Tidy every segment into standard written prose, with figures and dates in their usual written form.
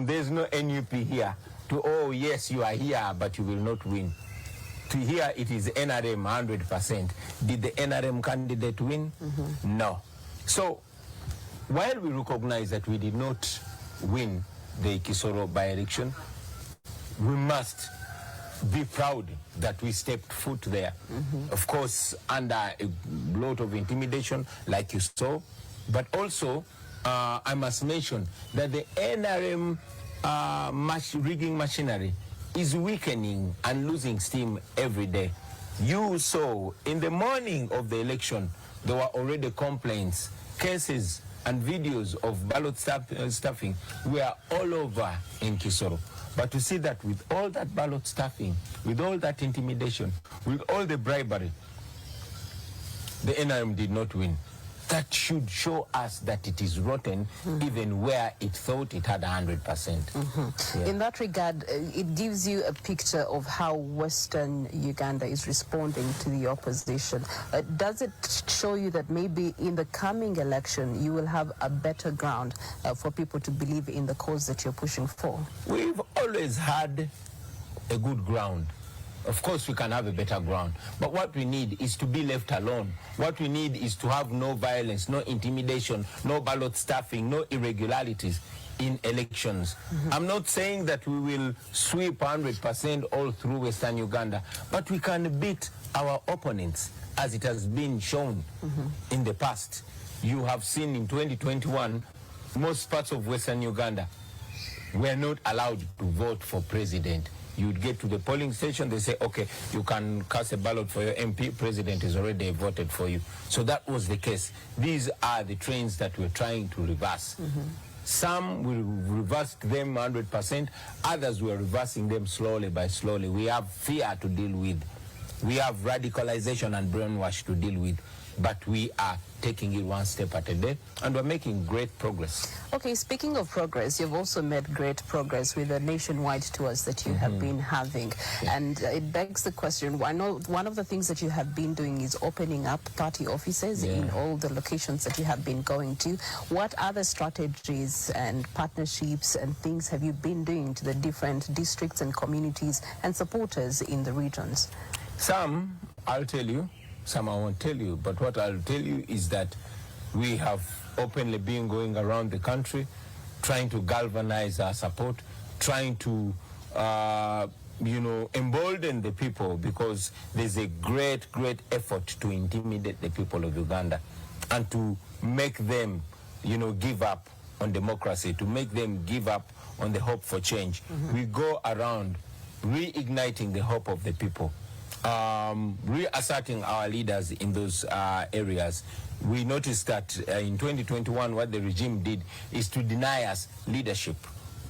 from there's no NUP here to, oh yes, you are here, but you will not win, to here it is NRM 100%. Did the NRM candidate win? No. So while we recognize that we did not win the Kisoro by-election, we must be proud that we stepped foot there. Of course, under a lot of intimidation, like you saw, but also I must mention that the NRM rigging machinery is weakening and losing steam every day. You saw in the morning of the election, there were already complaints, cases, and videos of ballot stuffing were all over in Kisoro. But to see that with all that ballot stuffing, with all that intimidation, with all the bribery, the NRM did not win. That should show us that it is rotten, even where it thought it had 100%. In that regard, it gives you a picture of how Western Uganda is responding to the opposition. Does it show you that maybe in the coming election, you will have a better ground for people to believe in the cause that you're pushing for? We've always had a good ground. Of course, we can have a better ground. But what we need is to be left alone. What we need is to have no violence, no intimidation, no ballot stuffing, no irregularities in elections. I'm not saying that we will sweep 100% all through Western Uganda, but we can beat our opponents, as it has been shown in the past. You have seen in 2021, most parts of Western Uganda were not allowed to vote for president. You'd get to the polling station, they say, okay, you can cast a ballot for your MP, president is already voted for you. So that was the case. These are the trends that we're trying to reverse. Some we reversed them 100%, others we're reversing them slowly by slowly. We have fear to deal with. We have radicalization and brainwash to deal with, but we are taking it one step at a day, and we're making great progress. Okay, speaking of progress, you've also made great progress with the nationwide tours that you have been having. And it begs the question, I know one of the things that you have been doing is opening up party offices in all the locations that you have been going to. What other strategies and partnerships and things have you been doing to the different districts and communities and supporters in the regions? Some, I'll tell you, some I won't tell you, but what I'll tell you is that we have openly been going around the country, trying to galvanize our support, trying to, embolden the people, because there's a great, great effort to intimidate the people of Uganda and to make them, give up on democracy, to make them give up on the hope for change. We go around reigniting the hope of the people. Reasserting our leaders in those areas. We noticed that in 2021 what the regime did is to deny us leadership.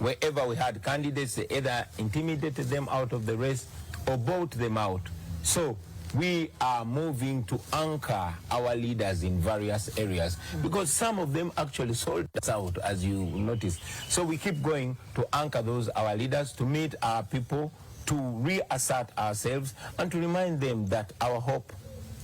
Wherever we had candidates, they either intimidated them out of the race or bought them out. So we are moving to anchor our leaders in various areas, because some of them actually sold us out, as you noticed. So we keep going to anchor our leaders, to meet our people, to reassert ourselves, and to remind them that our hope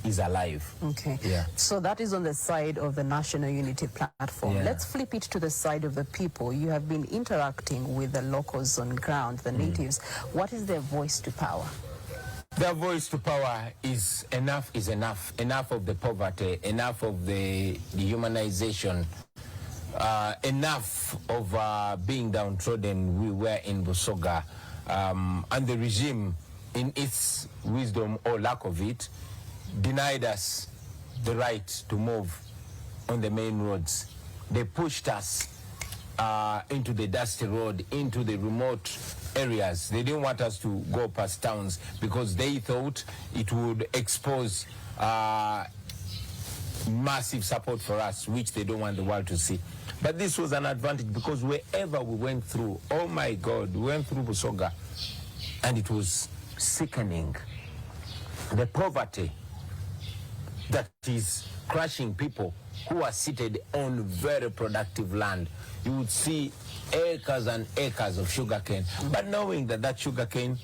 is alive. Okay. So that is on the side of the National Unity Platform. Let's flip it to the side of the people. You have been interacting with the locals on ground, the natives. What is their voice to power? Their voice to power is enough is enough. Enough of the poverty, enough of the dehumanization, enough of being downtrodden. We were in Busoga. And the regime, in its wisdom or lack of it, denied us the right to move on the main roads. They pushed us into the dusty road, into the remote areas. They didn't want us to go past towns because they thought it would expose massive support for us, which they don't want the world to see. But this was an advantage, because wherever we went through, oh my God, we went through Busoga, and it was sickening. The poverty that is crushing people who are seated on very productive land. You would see acres and acres of sugarcane, but knowing that that sugarcane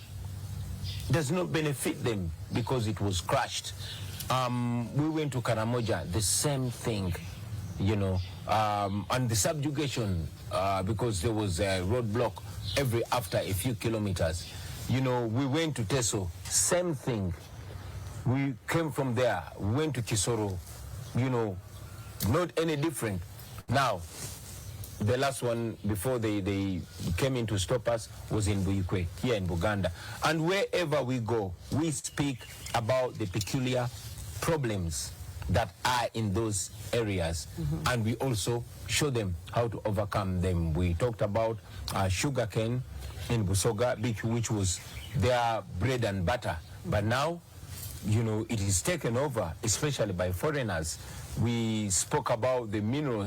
does not benefit them because it was crushed. We went to Karamoja, the same thing, and the subjugation because there was a roadblock after a few kilometers. You know, we went to Teso, same thing. We came from there, went to Kisoro, you know, not any different. Now, the last one before they came in to stop us was in Buyikwe, here in Uganda. And wherever we go, we speak about the peculiar problems that are in those areas, and we also show them how to overcome them. We talked about sugarcane in Busoga, which was their bread and butter, but now, you know, it is taken over, especially by foreigners. We spoke about the minerals